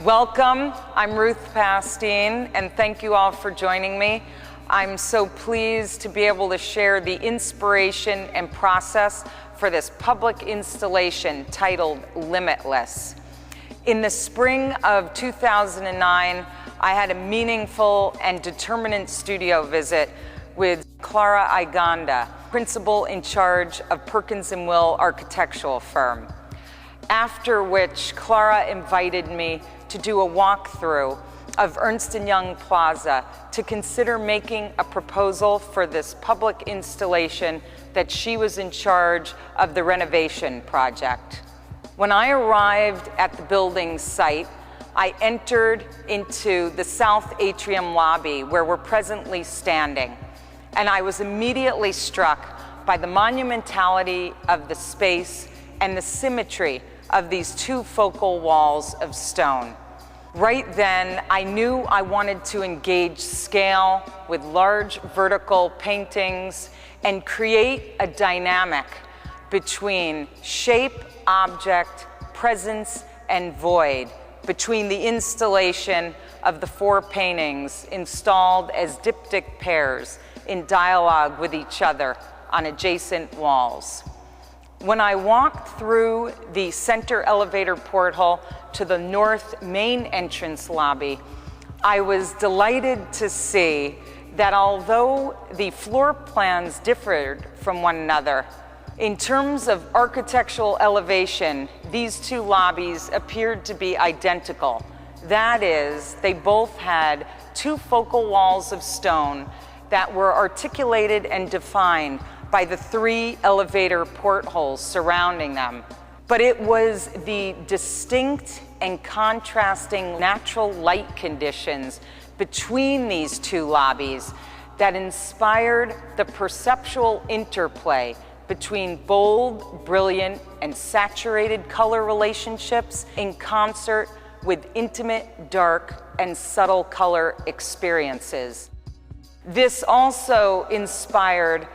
Welcome, I'm Ruth Pastine, and thank you all for joining me. I'm so pleased to be able to share the inspiration and process for this public installation titled Limitless. In the spring of 2009, I had a meaningful and determinant studio visit with Clara Iganda, principal in charge of Perkins & Will architectural firm. After which, Clara invited me to do a walkthrough of Ernst & Plaza to consider making a proposal for this public installation that she was in charge of the renovation project. When I arrived at the building site, I entered into the south atrium lobby where we're presently standing, and I was immediately struck by the monumentality of the space and the symmetry of these two focal walls of stone. Right then, I knew I wanted to engage scale with large vertical paintings and create a dynamic between shape, object, presence, and void between the installation of the four paintings installed as diptych pairs in dialogue with each other on adjacent walls. When I walked through the center elevator porthole to the north main entrance lobby, I was delighted to see that although the floor plans differed from one another, in terms of architectural elevation, these two lobbies appeared to be identical. That is, they both had two focal walls of stone that were articulated and defined by the three elevator portholes surrounding them. But it was the distinct and contrasting natural light conditions between these two lobbies that inspired the perceptual interplay between bold, brilliant, and saturated color relationships in concert with intimate, dark, and subtle color experiences. This also inspired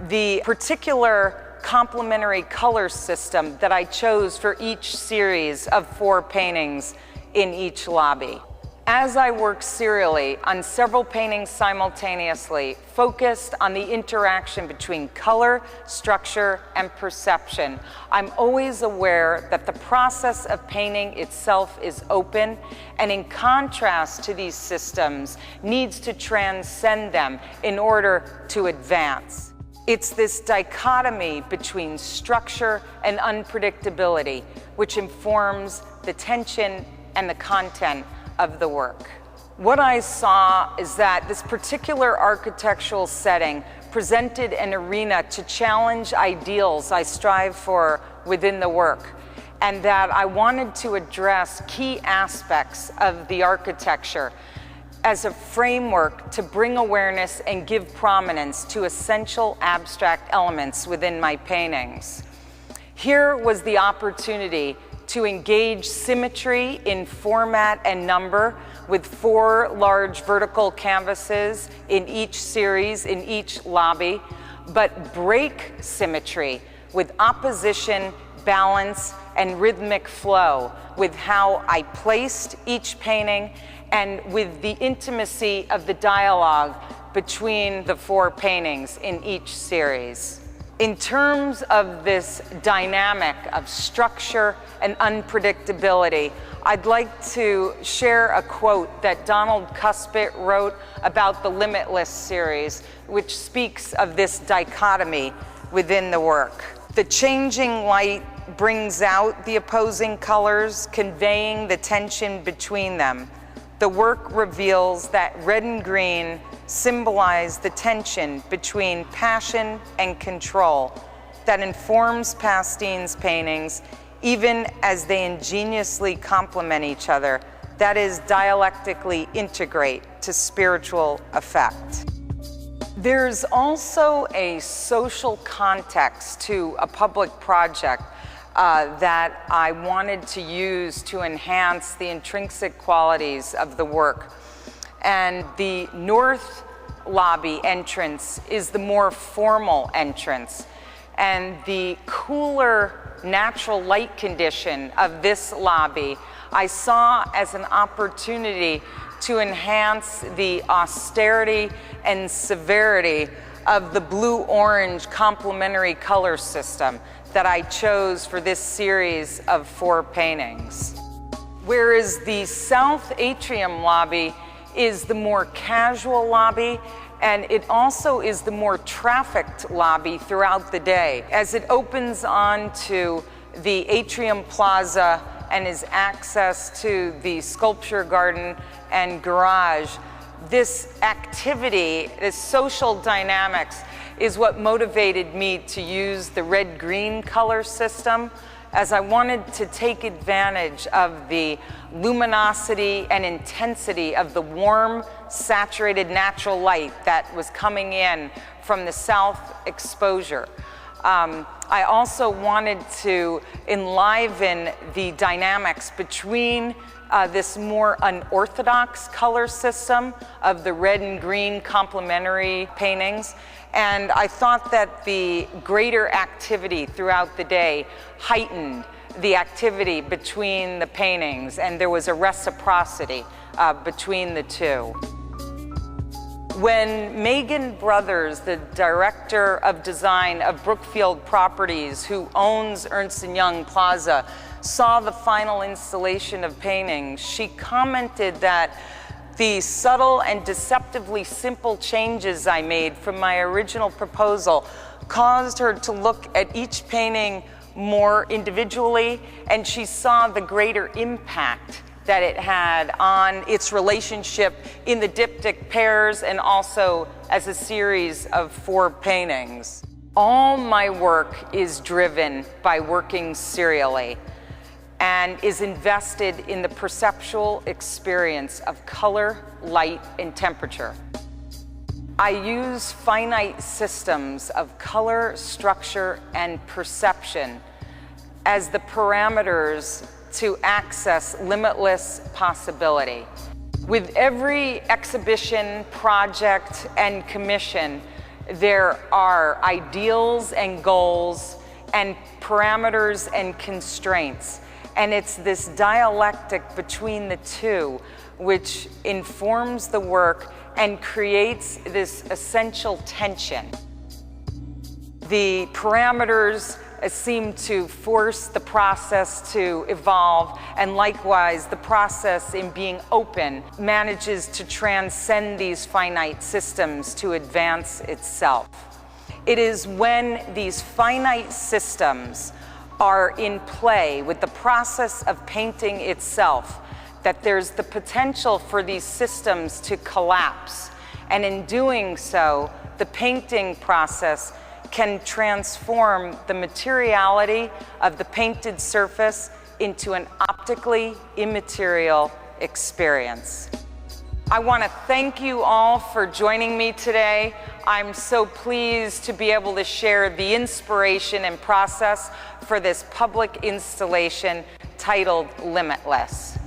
the particular complementary color system that I chose for each series of four paintings in each lobby. As I worked serially on several paintings simultaneously, focused on the interaction between color, structure, and perception, I'm always aware that the process of painting itself is open, and in contrast to these systems, needs to transcend them in order to advance. It's this dichotomy between structure and unpredictability which informs the tension and the content of the work. What I saw is that this particular architectural setting presented an arena to challenge ideals I strive for within the work, and that I wanted to address key aspects of the architecture as a framework to bring awareness and give prominence to essential abstract elements within my paintings. Here was the opportunity to engage symmetry in format and number with four large vertical canvases in each series, in each lobby, but break symmetry with opposition, balance, and rhythmic flow with how I placed each painting and with the intimacy of the dialogue between the four paintings in each series. In terms of this dynamic of structure and unpredictability, I'd like to share a quote that Donald Cuspit wrote about the Limitless series, which speaks of this dichotomy within the work. The changing light brings out the opposing colors, conveying the tension between them. The work reveals that red and green symbolize the tension between passion and control that informs Pastine's paintings, even as they ingeniously complement each other, that is, dialectically integrate to spiritual effect. There's also a social context to a public project that I wanted to use to enhance the intrinsic qualities of the work. And the north lobby entrance is the more formal entrance. And the cooler natural light condition of this lobby, I saw as an opportunity to enhance the austerity and severity of the blue-orange complementary color system that I chose for this series of 4 paintings. Whereas the south atrium lobby is the more casual lobby, and it also is the more trafficked lobby throughout the day, as it opens onto the atrium plaza and is access to the sculpture garden and garage. This activity, this social dynamics, is what motivated me to use the red-green color system, as I wanted to take advantage of the luminosity and intensity of the warm, saturated natural light that was coming in from the south exposure. I also wanted to enliven the dynamics between this more unorthodox color system of the red and green complementary paintings. And I thought that the greater activity throughout the day heightened the activity between the paintings, and there was a reciprocity between the two. When Megan Brothers, the director of design of Brookfield Properties, who owns Ernst & Young Plaza, saw the final installation of paintings, she commented that the subtle and deceptively simple changes I made from my original proposal caused her to look at each painting more individually, and she saw the greater impact that it had on its relationship in the diptych pairs and also as a series of 4 paintings. All my work is driven by working serially and is invested in the perceptual experience of color, light, and temperature. I use finite systems of color, structure, and perception as the parameters to access limitless possibility. With every exhibition, project, and commission, there are ideals and goals and parameters and constraints. And it's this dialectic between the two which informs the work and creates this essential tension. The parameters seem to force the process to evolve, and likewise the process in being open manages to transcend these finite systems to advance itself. It is when these finite systems are in play with the process of painting itself that there's the potential for these systems to collapse, and in doing so, the painting process can transform the materiality of the painted surface into an optically immaterial experience. I want to thank you all for joining me today. I'm so pleased to be able to share the inspiration and process for this public installation titled Limitless.